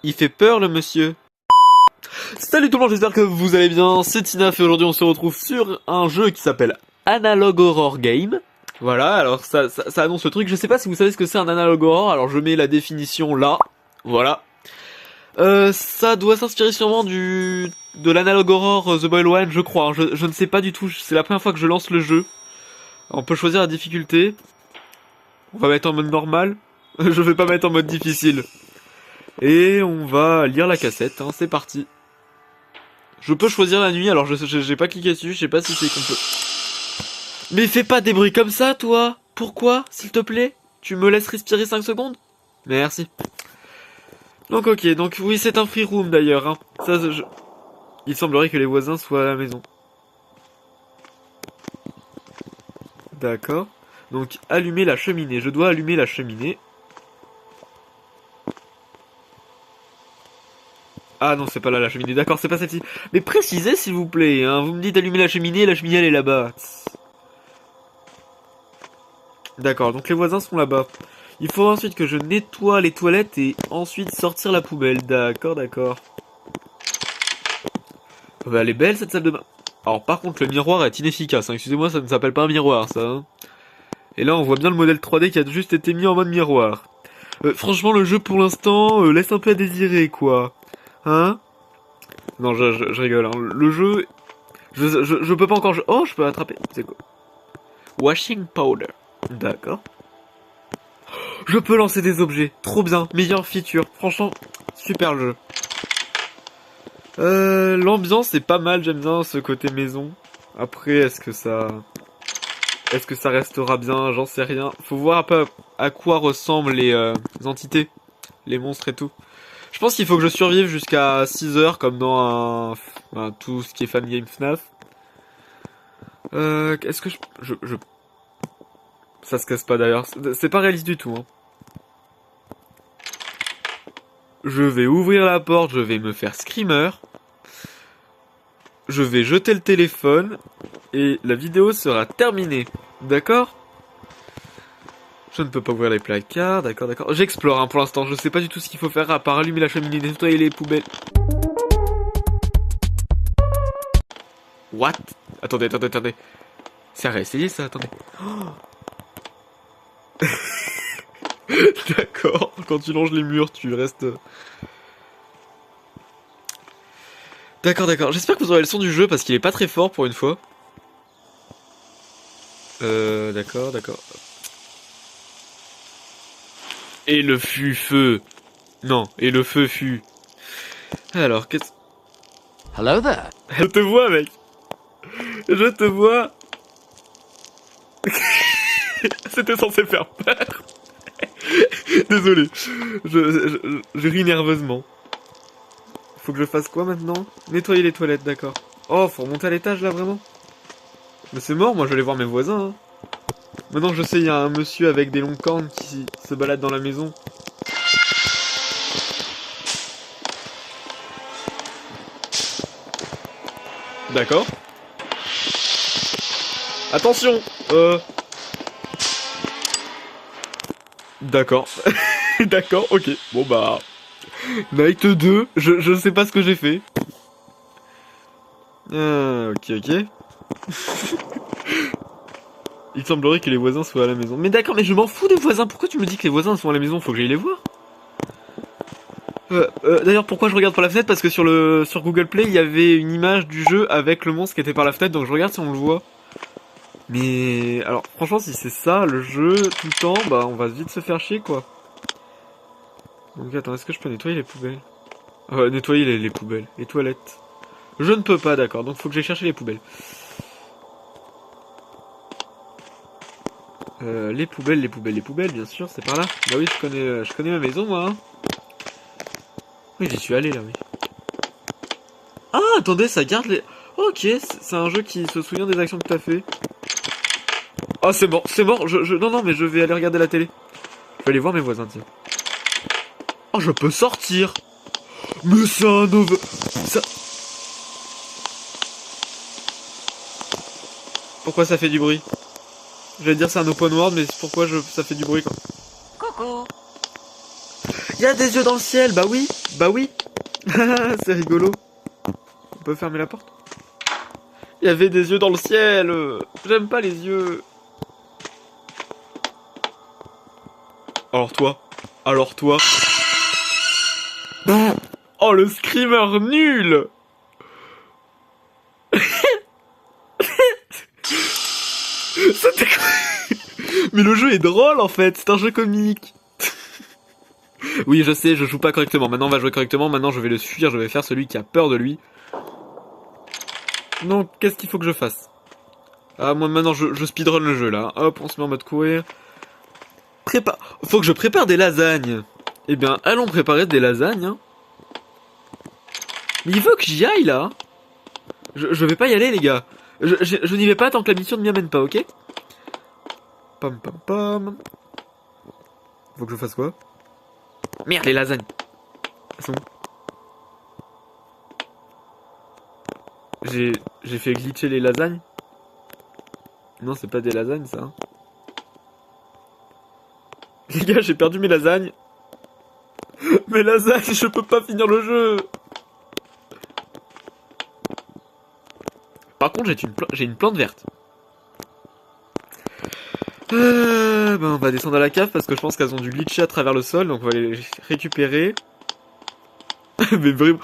Il fait peur le monsieur. Salut tout le monde, j'espère que vous allez bien, c'est Tinaf et aujourd'hui on se retrouve sur un jeu qui s'appelle Analog Horror Game. Voilà, alors ça annonce le truc, je sais pas si vous savez ce que c'est un Analog Horror, alors je mets la définition là, voilà. Ça doit s'inspirer sûrement de l'Analog Horror The Boil One, je crois, hein. Je ne sais pas du tout, c'est la première fois que je lance le jeu. On peut choisir la difficulté. On va mettre en mode normal, je vais pas mettre en mode difficile. Et on va lire la cassette, hein, c'est parti. Je peux choisir la nuit, alors j'ai pas cliqué dessus, je sais pas si c'est qu'on peut... Mais fais pas des bruits comme ça, toi. Pourquoi, s'il te plaît? Tu me laisses respirer 5 secondes? Merci. Donc ok, donc oui, c'est un free room d'ailleurs, hein. Il semblerait que les voisins soient à la maison. D'accord. Donc, allumer la cheminée. Je dois allumer la cheminée. Ah non, c'est pas là la cheminée, d'accord, c'est pas celle-ci. Mais précisez s'il vous plaît, hein. Vous me dites d'allumer la cheminée elle est là-bas. D'accord, donc les voisins sont là-bas. Il faut ensuite que je nettoie les toilettes et ensuite sortir la poubelle. D'accord, d'accord. Bah, elle est belle cette salle de bain. Alors par contre, le miroir est inefficace, hein. Excusez-moi, ça ne s'appelle pas un miroir, ça. Hein. Et là, on voit bien le modèle 3D qui a juste été mis en mode miroir. Franchement, le jeu pour l'instant laisse un peu à désirer, quoi. Hein? Non, je rigole, hein. Le jeu... Je peux pas encore... Oh, je peux attraper. C'est quoi? Washing powder. D'accord. Je peux lancer des objets. Trop bien. Meilleure feature. Franchement, super le jeu. L'ambiance est pas mal. J'aime bien ce côté maison. Après, est-ce que ça restera bien? J'en sais rien. Faut voir un peu à quoi ressemblent les entités. Les monstres et tout. Je pense qu'il faut que je survive jusqu'à 6 heures comme dans tout ce qui est fan game FNAF. Est-ce que je... Ça se casse pas d'ailleurs. C'est pas réaliste du tout, hein. Je vais ouvrir la porte, je vais me faire screamer. Je vais jeter le téléphone. Et la vidéo sera terminée. D'accord? Je ne peux pas ouvrir les placards, d'accord, d'accord. J'explore, hein, pour l'instant, je sais pas du tout ce qu'il faut faire à part allumer la cheminée, nettoyer les poubelles. What? Attendez. C'est à réessayer ça, attendez. Oh. D'accord, quand tu longes les murs, tu restes... D'accord. J'espère que vous aurez le son du jeu parce qu'il est pas très fort pour une fois. D'accord. Et le feu. Non, et le fut. Alors, qu'est-ce... Hello there. Je te vois, mec. Je te vois. C'était censé faire peur. Désolé. Je ris nerveusement. Faut que je fasse quoi maintenant? Nettoyer les toilettes, d'accord. Oh, faut remonter à l'étage là, vraiment? Mais c'est mort, moi je vais aller voir mes voisins. Hein. Maintenant je sais, il y a un monsieur avec des longues cornes qui se balade dans la maison. D'accord. Attention. D'accord. D'accord, ok. Bon bah... Night 2, je sais pas ce que j'ai fait. Ok. Il semblerait que les voisins soient à la maison. Mais d'accord, mais je m'en fous des voisins. Pourquoi tu me dis que les voisins sont à la maison? Faut que j'aille les voir. D'ailleurs, pourquoi je regarde par la fenêtre? Parce que sur Google Play, il y avait une image du jeu avec le monstre qui était par la fenêtre. Donc je regarde si on le voit. Mais... Alors, franchement, si c'est ça, le jeu, tout le temps, bah on va vite se faire chier, quoi. Donc attends, est-ce que je peux nettoyer les poubelles? Nettoyer les poubelles, les toilettes. Je ne peux pas, d'accord, donc faut que j'aille chercher les poubelles. Les poubelles, bien sûr, c'est par là. Bah oui, je connais ma maison, moi. Hein. Oui, j'y suis allé, là, oui. Ah, attendez, ça garde les... Ok, c'est un jeu qui se souvient des actions que t'as fait. Oh, c'est mort. Non, mais je vais aller regarder la télé. Je vais aller voir mes voisins, tiens. Oh, je peux sortir. Mais c'est un ça... Pourquoi ça fait du bruit? Je vais dire c'est un open world, mais pourquoi ça fait du bruit, quoi? Coucou. y a des yeux dans le ciel, bah oui. C'est rigolo. On peut fermer la porte? Il y avait des yeux dans le ciel. J'aime pas les yeux. Alors toi. Oh, le screamer nul. C'était quoi? Mais le jeu est drôle en fait, c'est un jeu comique. Oui, je sais, je joue pas correctement. Maintenant, on va jouer correctement. Maintenant, je vais le fuir. Je vais faire celui qui a peur de lui. Non, qu'est-ce qu'il faut que je fasse? Ah, moi, maintenant, je speedrun le jeu, là. Hop, on se met en mode courir. Faut que je prépare des lasagnes. Eh bien, allons préparer des lasagnes. Hein. Mais il faut que j'y aille, là. Je vais pas y aller, les gars. Je n'y vais pas tant que la mission ne m'y amène pas, ok? Pam, pam, pam. Faut que je fasse quoi? Merde, les lasagnes. Elles sont où? J'ai fait glitcher les lasagnes? Non, c'est pas des lasagnes, ça. Hein. Les gars, j'ai perdu mes lasagnes. Mes lasagnes, je peux pas finir le jeu. Par contre, j'ai une plante verte. Ben, on va descendre à la cave parce que je pense qu'elles ont dû glitcher à travers le sol, donc on va les récupérer. Mais vraiment...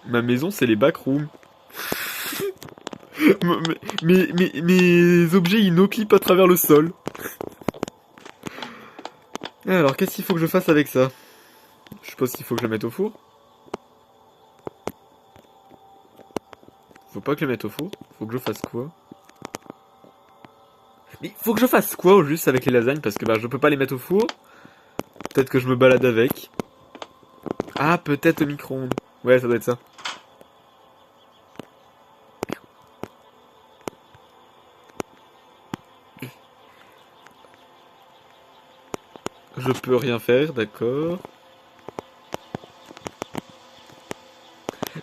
Ma maison, c'est les backrooms. Mes objets, ils no-clippent à travers le sol. Alors, qu'est-ce qu'il faut que je fasse avec ça? Je suppose qu'il faut que je le mette au four. Faut pas que je le mette au four. Faut que je fasse quoi? Mais faut que je fasse quoi au juste avec les lasagnes? Parce que bah je peux pas les mettre au four. Peut-être que je me balade avec. Ah, peut-être au micro-ondes. Ouais, ça doit être ça. Je peux rien faire, d'accord.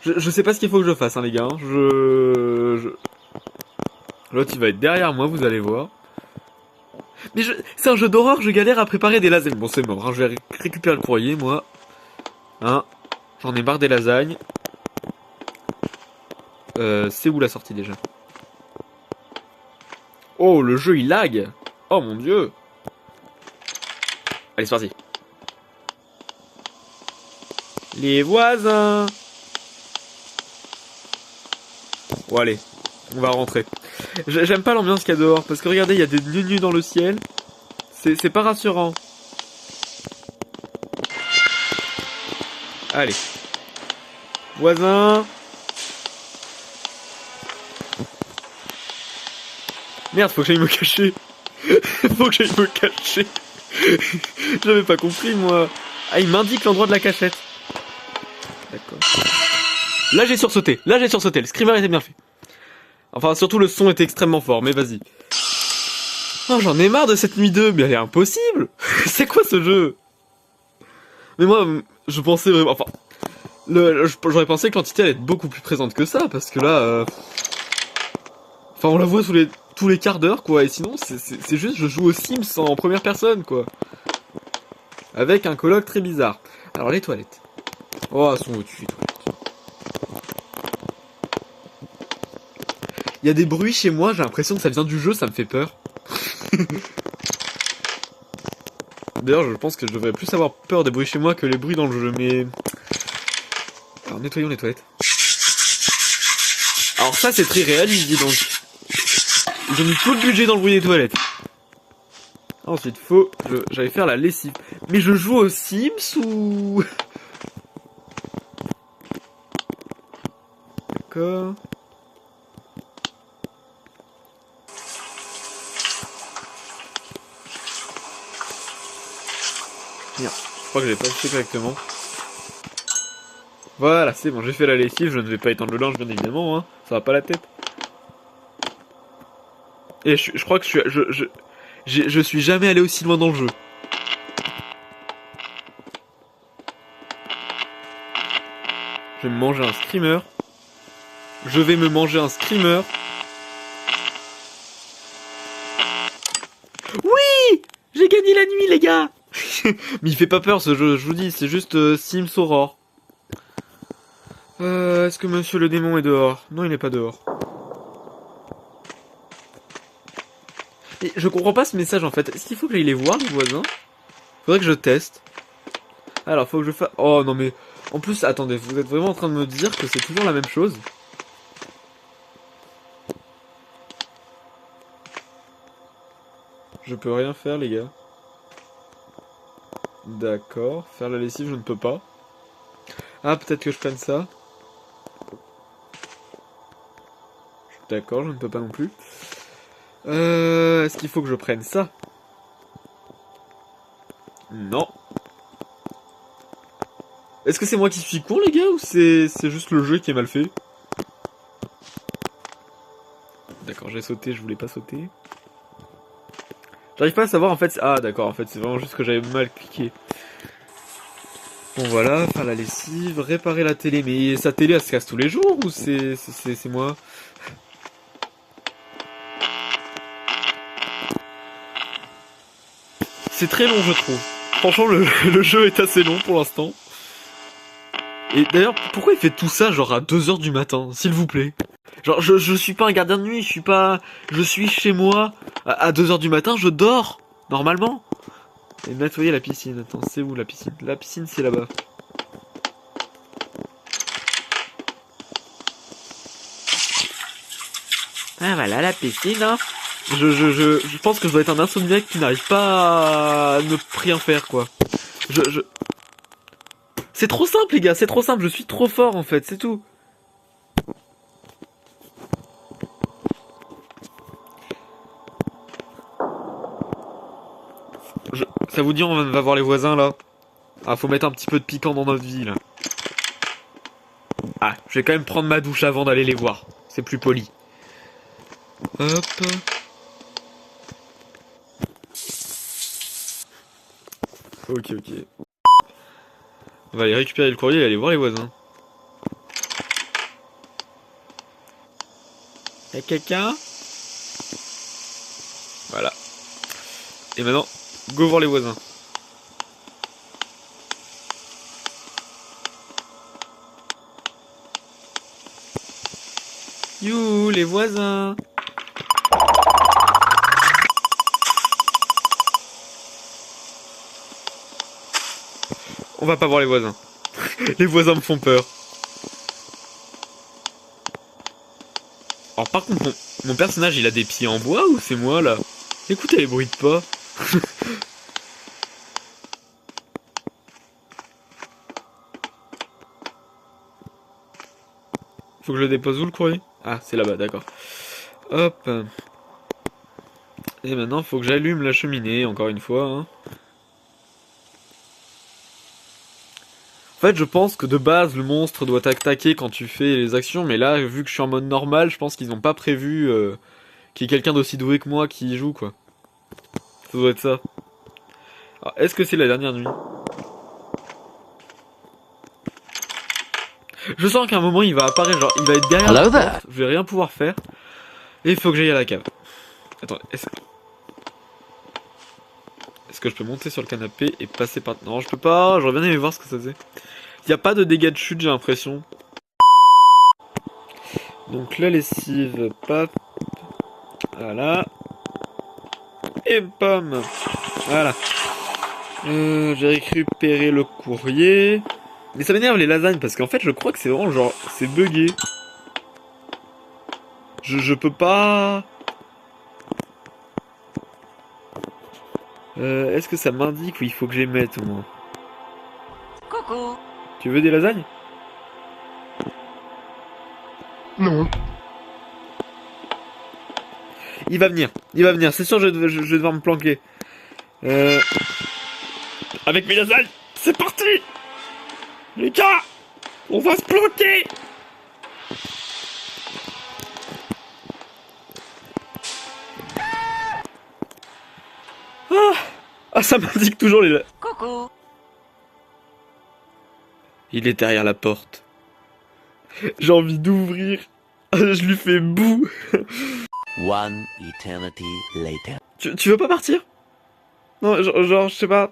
Je sais pas ce qu'il faut que je fasse, hein, les gars. L'autre, il va être derrière moi, vous allez voir. Mais c'est un jeu d'horreur, je galère à préparer des lasagnes. Bon, c'est mort, hein, je vais récupérer le courrier, moi. Hein, j'en ai marre des lasagnes. C'est où la sortie déjà? Oh, le jeu, il lag. Oh, mon Dieu. Allez, c'est parti. Les voisins. Bon, allez, on va rentrer. J'aime pas l'ambiance qu'il y a dehors, parce que regardez, il y a des nus dans le ciel. C'est pas rassurant. Allez. Voisin. Merde, faut que j'aille me cacher. Faut que j'aille me cacher. J'avais pas compris, moi. Ah, il m'indique l'endroit de la cachette. D'accord. Là, j'ai sursauté. Le screamer était bien fait. Enfin, surtout, le son était extrêmement fort, mais vas-y. Oh, j'en ai marre de cette nuit 2, mais elle est impossible. C'est quoi ce jeu? Mais moi, je pensais vraiment... Enfin, j'aurais pensé que l'entité allait être beaucoup plus présente que ça, parce que là... Enfin, on la voit tous les quarts d'heure, quoi, et sinon, c'est juste, je joue aux Sims en première personne, quoi. Avec un coloc très bizarre. Alors, les toilettes. Oh, elles sont au-dessus, les toilettes. Il y a des bruits chez moi, j'ai l'impression que ça vient du jeu, ça me fait peur. D'ailleurs, je pense que je devrais plus avoir peur des bruits chez moi que les bruits dans le jeu, mais... Alors, nettoyons les toilettes. Alors ça, c'est très réaliste, dis donc. Ils ont mis tout le budget dans le bruit des toilettes. Ensuite, j'allais faire la lessive. Mais je joue aux Sims ou... D'accord... Merde, je crois que j'ai pas fait correctement. Voilà, c'est bon, j'ai fait la lessive, je ne vais pas étendre le linge bien évidemment, hein. Ça va pas la tête. Et je crois que je suis jamais allé aussi loin dans le jeu. Je vais me manger un screamer. Je vais me manger un screamer. Oui! J'ai gagné la nuit, les gars! Mais il fait pas peur ce jeu, je vous dis, c'est juste Sims Aurore. Est-ce que monsieur le démon est dehors? Non, il n'est pas dehors. Et je comprends pas ce message en fait. Est-ce qu'il faut que j'aille les voir, les voisins? Faudrait que je teste. Alors, faut que je fasse... Oh non mais... En plus, attendez, vous êtes vraiment en train de me dire que c'est toujours la même chose? Je peux rien faire, les gars. D'accord. Faire la lessive, je ne peux pas. Ah, peut-être que je prenne ça. D'accord, je ne peux pas non plus. Est-ce qu'il faut que je prenne ça? Non. Est-ce que c'est moi qui suis con, les gars, ou c'est juste le jeu qui est mal fait? D'accord, j'ai sauté, je voulais pas sauter. J'arrive pas à savoir en fait. Ah d'accord, en fait c'est vraiment juste que j'avais mal cliqué. Bon voilà, faire la lessive, réparer la télé. Mais sa télé elle se casse tous les jours ou c'est moi? C'est très long je trouve. Franchement le jeu est assez long pour l'instant. Et d'ailleurs pourquoi il fait tout ça genre à 2h du matin, s'il vous plaît? Genre je suis pas un gardien de nuit, je suis chez moi à 2h du matin, je dors normalement. Et nettoyer la piscine. Attends, c'est où la piscine? La piscine, c'est là-bas. Ah voilà, la piscine, hein. Je pense que je dois être un insomniaque qui n'arrive pas à ne rien faire, quoi. C'est trop simple, les gars, c'est trop simple. Je suis trop fort, en fait, c'est tout. Ça vous dit, on va voir les voisins, là? Ah, faut mettre un petit peu de piquant dans notre vie, là. Ah, je vais quand même prendre ma douche avant d'aller les voir. C'est plus poli. Hop. Ok. On va aller récupérer le courrier et aller voir les voisins. Y'a quelqu'un? Voilà. Et maintenant, go voir les voisins. You, les voisins. On va pas voir les voisins. Les voisins me font peur. Alors par contre, mon personnage, il a des pieds en bois ou c'est moi là? Écoutez les bruits de pas. Faut que je le dépose où le courrier? Ah, c'est là-bas, d'accord. Hop. Et maintenant, faut que j'allume la cheminée, encore une fois. Hein. En fait, je pense que de base, le monstre doit t'attaquer quand tu fais les actions, mais là, vu que je suis en mode normal, je pense qu'ils n'ont pas prévu qu'il y ait quelqu'un d'aussi doué que moi qui y joue, quoi. Ça doit être ça. Alors, est-ce que c'est la dernière nuit? Je sens qu'à un moment, il va apparaître, genre, il va être derrière la porte, je vais rien pouvoir faire. Et il faut que j'aille à la cave. Attends, est-ce que je peux monter sur le canapé et passer par... Non, je peux pas, j'aurais bien aimé voir ce que ça faisait. Il n'y a pas de dégâts de chute, j'ai l'impression. Donc la lessive, paf. Voilà. Et pomme. Voilà. J'ai récupéré le courrier. Mais ça m'énerve les lasagnes parce qu'en fait je crois que c'est vraiment genre... C'est buggé. Je peux pas... Est-ce que ça m'indique où il faut que je les mette au moins? Coucou. Tu veux des lasagnes? Non. Il va venir, c'est sûr je vais devoir me planquer. Avec mes lasagnes, c'est parti! Lucas! On va se planquer! Ah, ça m'indique toujours les... Coucou. Il est derrière la porte. J'ai envie d'ouvrir. Je lui fais bouh. One eternity later. Tu veux pas partir? Non, genre, je sais pas.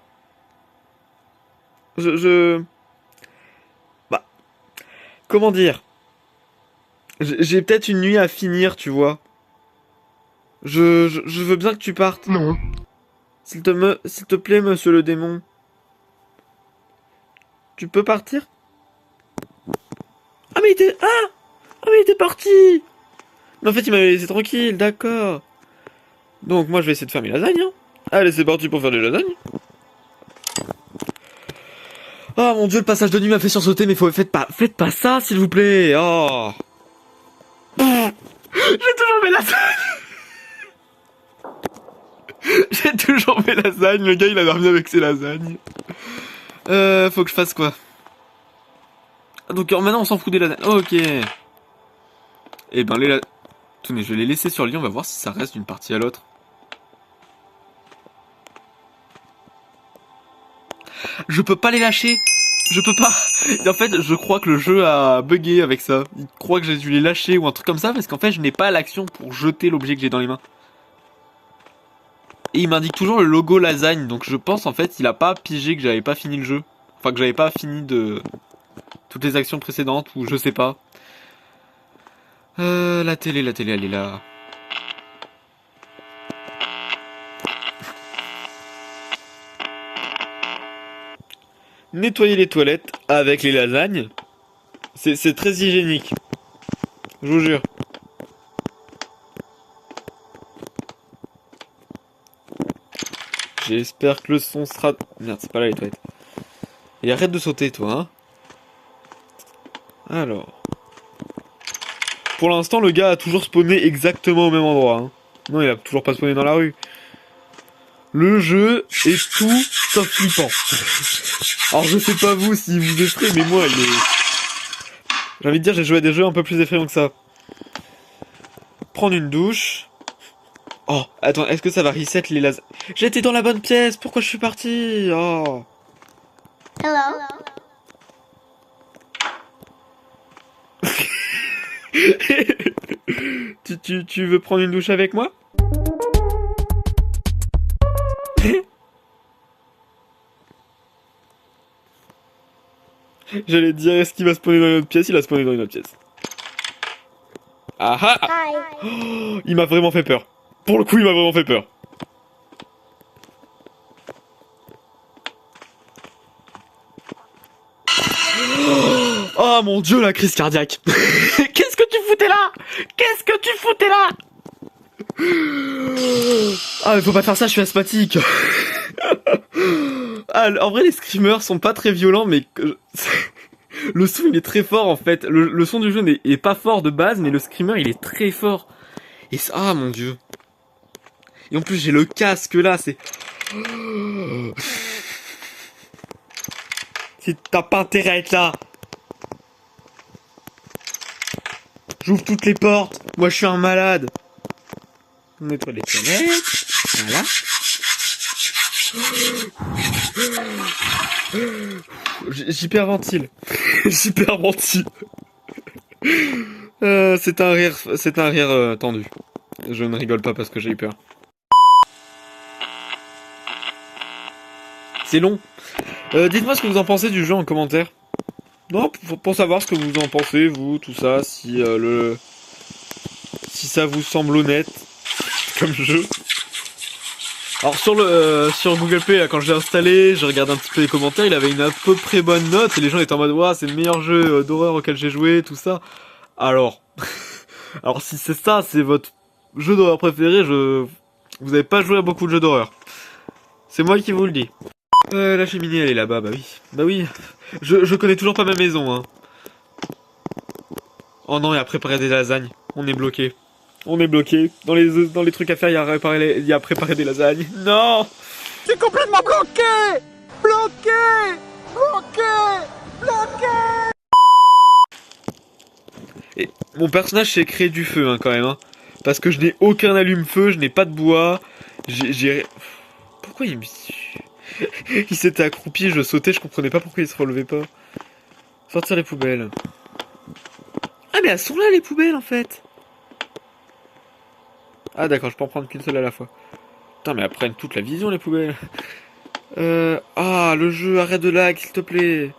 je... Bah, comment dire? J'ai peut-être une nuit à finir, tu vois. Je veux bien que tu partes. Non. S'il te plaît, monsieur le démon. Tu peux partir? Ah, mais il était... Ah, mais il était parti! Mais en fait, il m'avait laissé tranquille, d'accord. Donc, moi, je vais essayer de faire mes lasagnes, hein. Allez, c'est parti pour faire des lasagnes. Oh mon dieu, le passage de nuit m'a fait sursauter, mais faites pas ça, s'il vous plaît. Oh. J'ai toujours mes lasagnes. J'ai toujours mes lasagnes. Le gars, il a dormi avec ses lasagnes. Faut que je fasse quoi? Donc maintenant, on s'en fout des lasagnes. Ok. Eh ben, tenez, je vais les laisser sur le lit. On va voir si ça reste d'une partie à l'autre. Je peux pas les lâcher. Je peux pas. En fait, je crois que le jeu a bugué avec ça. Il croit que j'ai dû les lâcher ou un truc comme ça parce qu'en fait, je n'ai pas l'action pour jeter l'objet que j'ai dans les mains. Et il m'indique toujours le logo lasagne, donc je pense en fait il a pas pigé que j'avais pas fini le jeu. Enfin que j'avais pas fini de toutes les actions précédentes ou je sais pas. La télé elle est là. Nettoyer les toilettes avec les lasagnes, c'est très hygiénique. Je vous jure. J'espère que le son sera... Merde, c'est pas là les toilettes. Et arrête de sauter, toi, hein. Alors... Pour l'instant, le gars a toujours spawné exactement au même endroit, hein. Non, il a toujours pas spawné dans la rue. Le jeu est tout sauf flippant. Alors, je sais pas vous si vous effrayez, mais moi, il est... J'ai envie de dire, j'ai joué à des jeux un peu plus effrayants que ça. Prendre une douche... Oh, attends, est-ce que ça va reset les lasagnes? J'étais dans la bonne pièce, pourquoi je suis parti? Oh. Hello. Tu veux prendre une douche avec moi? J'allais te dire, est-ce qu'il va spawner dans une autre pièce? Il a spawné dans une autre pièce. Ah ah! Hi. Oh, il m'a vraiment fait peur. Pour le coup, il m'a vraiment fait peur. Oh mon dieu, la crise cardiaque. Qu'est-ce que tu foutais là? Qu'est-ce que tu foutais là? Ah mais faut pas faire ça, je suis asthmatique. Ah, en vrai les screamers sont pas très violents mais le son il est très fort en fait. Le son du jeu est pas fort de base mais le screamer il est très fort. Et ça, ah mon dieu. Et en plus j'ai le casque là, c'est... T'as pas intérêt à être là. J'ouvre toutes les portes. Moi je suis un malade. On nettoie les toilettes. Voilà. J'hyperventile. J'hyperventile. C'est un rire tendu. Je ne rigole pas parce que j'ai eu peur. C'est long. Dites-moi ce que vous en pensez du jeu en commentaire. Non, pour savoir ce que vous en pensez, vous, tout ça, si ça vous semble honnête comme jeu. Alors sur Google Play, là, quand j'ai installé, j'ai regardé un petit peu les commentaires, il avait une à peu près bonne note et les gens étaient en mode ouah, c'est le meilleur jeu d'horreur auquel j'ai joué, tout ça. Alors, alors si c'est ça, c'est votre jeu d'horreur préféré, vous avez pas joué à beaucoup de jeux d'horreur. C'est moi qui vous le dis. La cheminée elle est là-bas, bah oui. Bah oui. Je connais toujours pas ma maison, hein. Oh non, il y a préparé des lasagnes. On est bloqué. On est bloqué. Dans les trucs à faire, il y a préparé des lasagnes. Non! Je suis complètement bloqué! Bloqué! Bloqué! Bloqué! Et mon personnage s'est créé du feu, hein, quand même, hein. Parce que je n'ai aucun allume-feu, je n'ai pas de bois. Pourquoi il me... Il s'était accroupi, je sautais, je comprenais pas pourquoi il se relevait pas. Sortir les poubelles. Ah mais elles sont là les poubelles en fait. Ah d'accord, je peux en prendre qu'une seule à la fois. Putain mais elles prennent toute la vision les poubelles. Ah, le jeu, arrête de lag, s'il te plaît.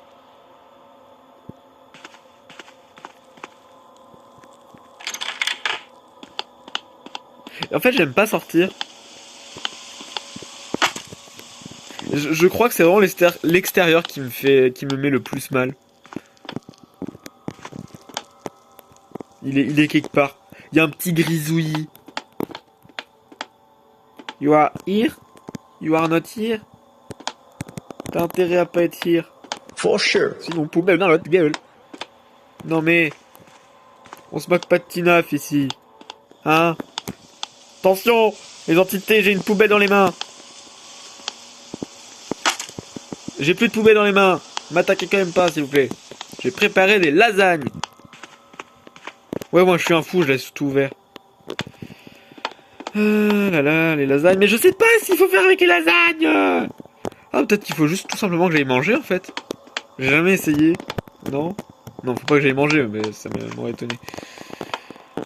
En fait, j'aime pas sortir. Je crois que c'est vraiment l'extérieur qui me met le plus mal. Il est quelque part. Il y a un petit grisouillis. You are here? You are not here? T'as intérêt à pas être here. For sure. Sinon, poubelle dans l'autre gueule. Non mais... On se moque pas de Tinaf ici. Hein? Attention! Les entités, j'ai une poubelle dans les mains. J'ai plus de poubelle dans les mains. M'attaquez quand même pas, s'il vous plaît. J'ai préparé des lasagnes. Ouais, moi je suis un fou, je laisse tout ouvert. Là là, les lasagnes. Mais je sais pas s'il faut faire avec les lasagnes. Ah, peut-être qu'il faut juste tout simplement que j'aille manger en fait. J'ai jamais essayé. Non? Non, faut pas que j'aille manger, mais ça m'aurait étonné.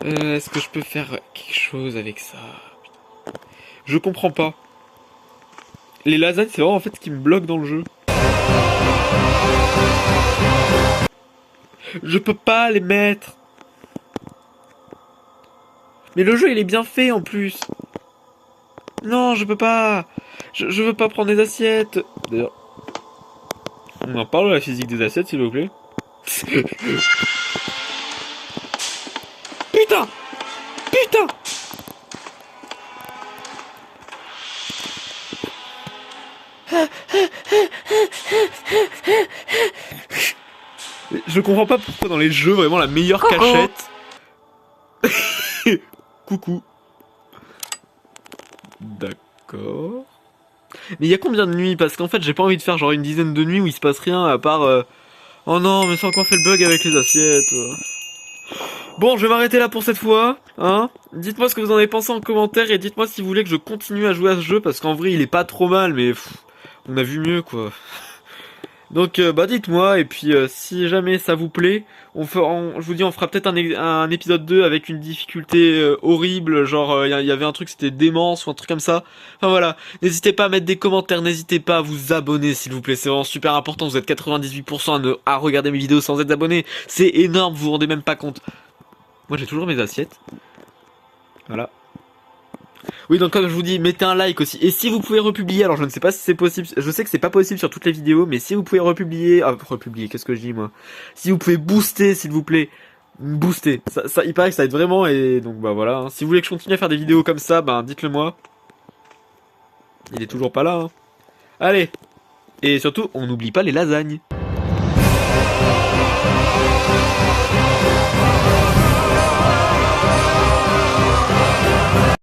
Est-ce que je peux faire quelque chose avec ça? Putain. Je comprends pas. Les lasagnes, c'est vraiment en fait ce qui me bloque dans le jeu. Je peux pas les mettre. Mais le jeu, il est bien fait en plus. Non, je peux pas. Je veux pas prendre des assiettes. D'ailleurs, on en parle de la physique des assiettes, s'il vous plaît. Putain! Putain! Je comprends pas pourquoi dans les jeux, vraiment la meilleure cachette. Coucou. D'accord. Mais il y a combien de nuits? Parce qu'en fait, j'ai pas envie de faire genre une dizaine de nuits où il se passe rien à part... Oh non, mais c'est encore fait le bug avec les assiettes. Bon, je vais m'arrêter là pour cette fois, hein. Dites-moi ce que vous en avez pensé en commentaire et dites-moi si vous voulez que je continue à jouer à ce jeu parce qu'en vrai, il est pas trop mal, mais on a vu mieux, quoi. Donc, bah dites-moi, et puis si jamais ça vous plaît, je vous dis, on fera peut-être un épisode 2 avec une difficulté horrible, genre il y avait un truc, c'était démence ou un truc comme ça. Enfin voilà, n'hésitez pas à mettre des commentaires, n'hésitez pas à vous abonner s'il vous plaît, c'est vraiment super important, vous êtes 98% à regarder mes vidéos sans être abonné, c'est énorme, vous vous rendez même pas compte. Moi j'ai toujours mes assiettes. Voilà. Oui, donc comme je vous dis, mettez un like aussi. Et si vous pouvez republier, alors je ne sais pas si c'est possible, je sais que c'est pas possible sur toutes les vidéos, mais si vous pouvez republier, qu'est-ce que je dis moi? Si vous pouvez booster, s'il vous plaît, booster. Ça, il paraît que ça aide vraiment, et donc bah voilà. Hein. Si vous voulez que je continue à faire des vidéos comme ça, ben dites-le moi. Il est toujours pas là. Hein. Allez. Et surtout, on n'oublie pas les lasagnes.